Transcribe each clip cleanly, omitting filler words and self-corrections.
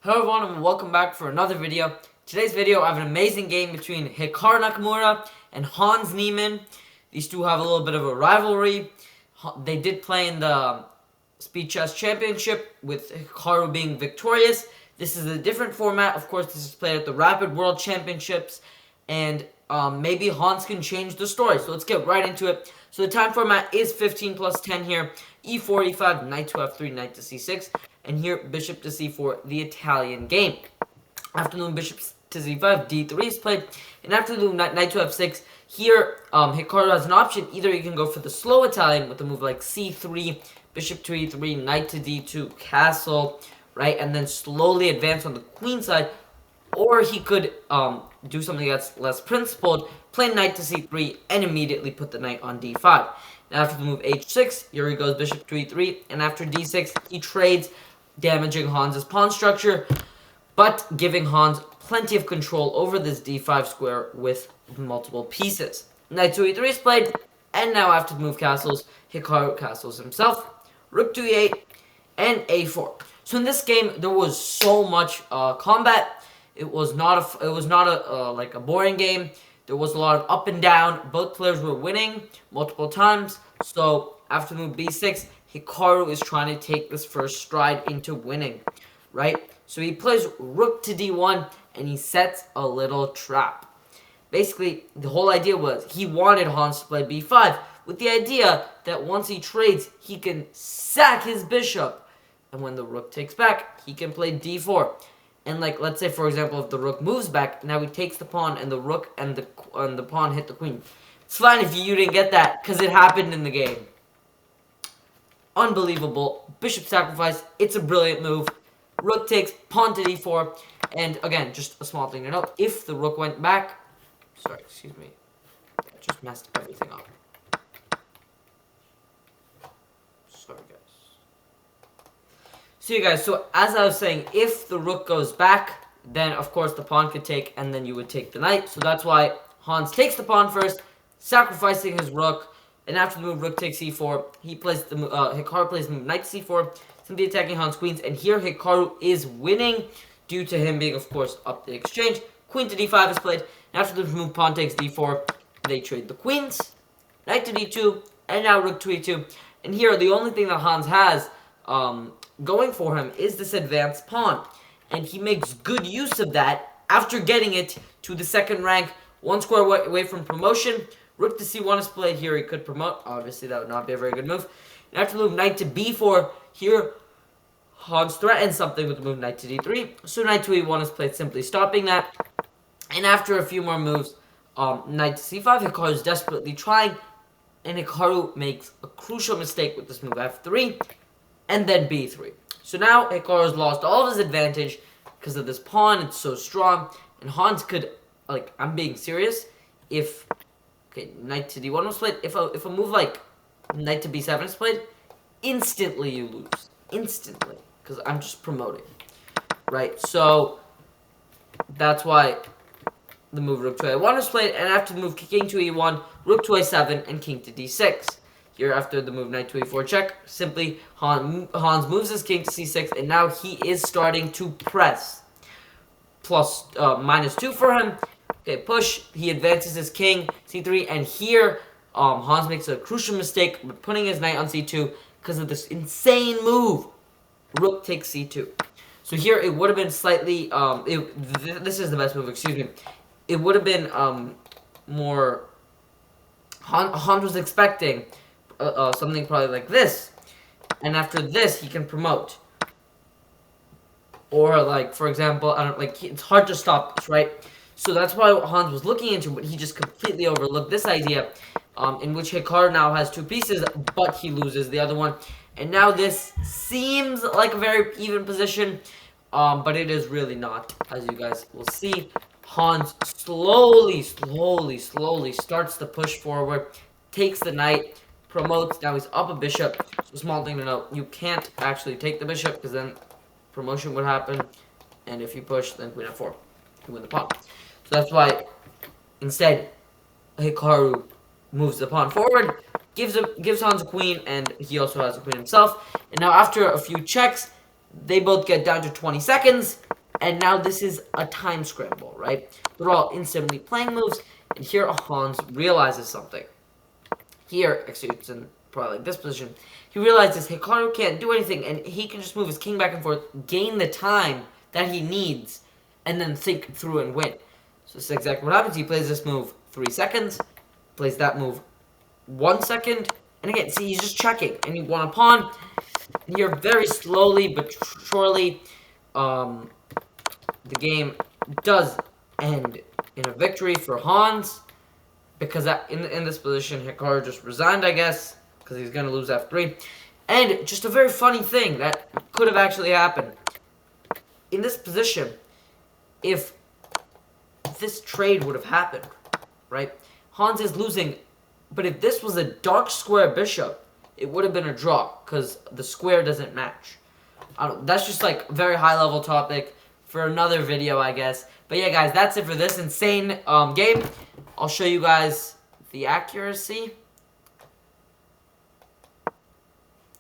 Hello everyone and welcome back for another video. Today's video I have an amazing game between Hikaru Nakamura and Hans Niemann. These two have a little bit of a rivalry. They did play in the Speed Chess Championship with Hikaru being victorious. This is a different format. Of course, this is played at the Rapid World Championships. And maybe Hans can change the story. So let's get right into it. So the time format is 15 plus 10 here. E4, E5, knight to F3, knight to C6. And here, bishop to c4, the Italian game. After the bishop to c5, d3 is played. And after the knight to f6, here, Hikaru has an option. Either you can go for the slow Italian with a move like c3, bishop to e3, knight to d2, castle, right? And then slowly advance on the queen side. Or he could do something that's less principled, play knight to c3, and immediately put the knight on d5. Now after the move h6, here he goes bishop to e3, and after d6, he trades, damaging Hans's pawn structure, but giving Hans plenty of control over this d5 square with multiple pieces. Knight to e3 is played, and now after the move castles, Hikaru castles himself, rook to e8, and a4. So in this game, there was so much combat. It was not a boring game. There was a lot of up and down. Both players were winning multiple times. So after move b6, Hikaru is trying to take this first stride into winning, right? So he plays rook to d1, and he sets a little trap. Basically, the whole idea was he wanted Hans to play b5, with the idea that once he trades, he can sack his bishop. And when the rook takes back, he can play d4. And let's say, for example, if the rook moves back, now he takes the pawn, and the rook and the pawn hit the queen. It's fine if you didn't get that, because it happened in the game. Unbelievable. Bishop sacrifice. It's a brilliant move. Rook takes, pawn to d4. And again, just a small thing to note. If the rook went back... Sorry, excuse me. I just messed everything up. Sorry, guys. So you guys, so as I was saying, if the rook goes back, then of course the pawn could take, and then you would take the knight. So that's why Hans takes the pawn first, sacrificing his rook. And after the move rook takes c4, Hikaru plays the move knight to c4, simply attacking Hans' queens. And here Hikaru is winning due to him being, of course, up the exchange. Queen to d5 is played. And after the move pawn takes d4, they trade the queens. Knight to d2, and now rook to e2. And here, the only thing that Hans has going for him is this advanced pawn. And he makes good use of that after getting it to the second rank, one square away from promotion. Rook to c1 is played. Here he could promote. Obviously, that would not be a very good move. And after the move knight to b4, here Hans threatens something with the move knight to d3. So knight to e1 is played, simply stopping that. And after a few more moves, knight to c5, Hikaru is desperately trying. And Hikaru makes a crucial mistake with this move f3. And then b3. So now Hikaru has lost all of his advantage because of this pawn. It's so strong. And Hans could, I'm being serious, if... Okay, knight to d1 was played. If a move like knight to b7 is played, instantly you lose. Instantly. Because I'm just promoting. Right? So, that's why the move rook to a1 is played. And after the move king to e1, rook to a7, and king to d6. Here, after the move knight to e4 check, simply Hans moves his king to c6, and now he is starting to press. -2 for him. Okay, push. He advances his king, c3, and here Hans makes a crucial mistake with putting his knight on c2 because of this insane move. Rook takes c2. So here it would have been slightly, this is the best move, excuse me. It would have been more, Hans was expecting something probably like this. And after this, he can promote. Or for example, it's hard to stop this, right? So that's why Hans was looking into, but he just completely overlooked this idea, in which Hikaru now has two pieces, but he loses the other one. And now this seems like a very even position, but it is really not, as you guys will see. Hans slowly starts to push forward, takes the knight, promotes. Now he's up a bishop. So small thing to note, you can't actually take the bishop, because then promotion would happen, and if you push, then queen f4, you win the pawn. So that's why, instead, Hikaru moves the pawn forward, gives Hans a queen, and he also has a queen himself. And now after a few checks, they both get down to 20 seconds, And now this is a time scramble, right? They're all instantly playing moves, and here Hans realizes something. Here, actually, it's in probably like this position. He realizes Hikaru can't do anything, and he can just move his king back and forth, gain the time that he needs, and then think through and win. So this is exactly what happens. He plays this move 3 seconds, plays that move 1 second, and again, see, he's just checking, and he won a pawn. And here, very slowly but surely, the game does end in a victory for Hans, because in this position, Hikaru just resigned, I guess, because he's going to lose f3. And just a very funny thing that could have actually happened. In this position, if this trade would have happened, right, Hans is losing, but if this was a dark square bishop, it would have been a draw, because the square doesn't match. That's just like a very high level topic for another video, I guess. But yeah, guys, that's it for this insane game. I'll show you guys the accuracy.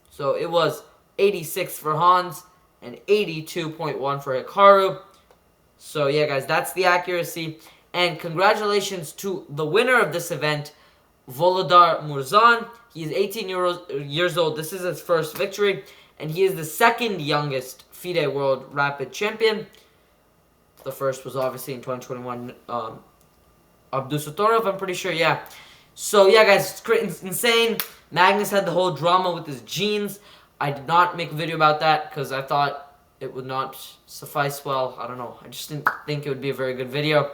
So it was 86 for Hans and 82.1 for Hikaru. So yeah, guys, that's the accuracy. And congratulations to the winner of this event, Volodar Murzan. He is 18 years old. This is his first victory. And he is the second youngest FIDE World Rapid Champion. The first was obviously in 2021, Abdusatorov, I'm pretty sure, yeah. So, yeah, guys, it's insane. Magnus had the whole drama with his jeans. I did not make a video about that because I thought it would not suffice well. I don't know. I just didn't think it would be a very good video.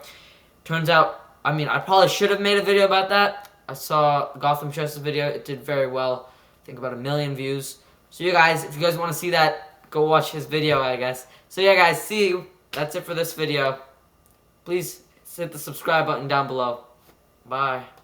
Turns out, I mean, I probably should have made a video about that. I saw Gotham Chess's video. It did very well. I think about 1 million views. So, you guys, if you guys want to see that, go watch his video, I guess. So, yeah, guys, see you. That's it for this video. Please hit the subscribe button down below. Bye.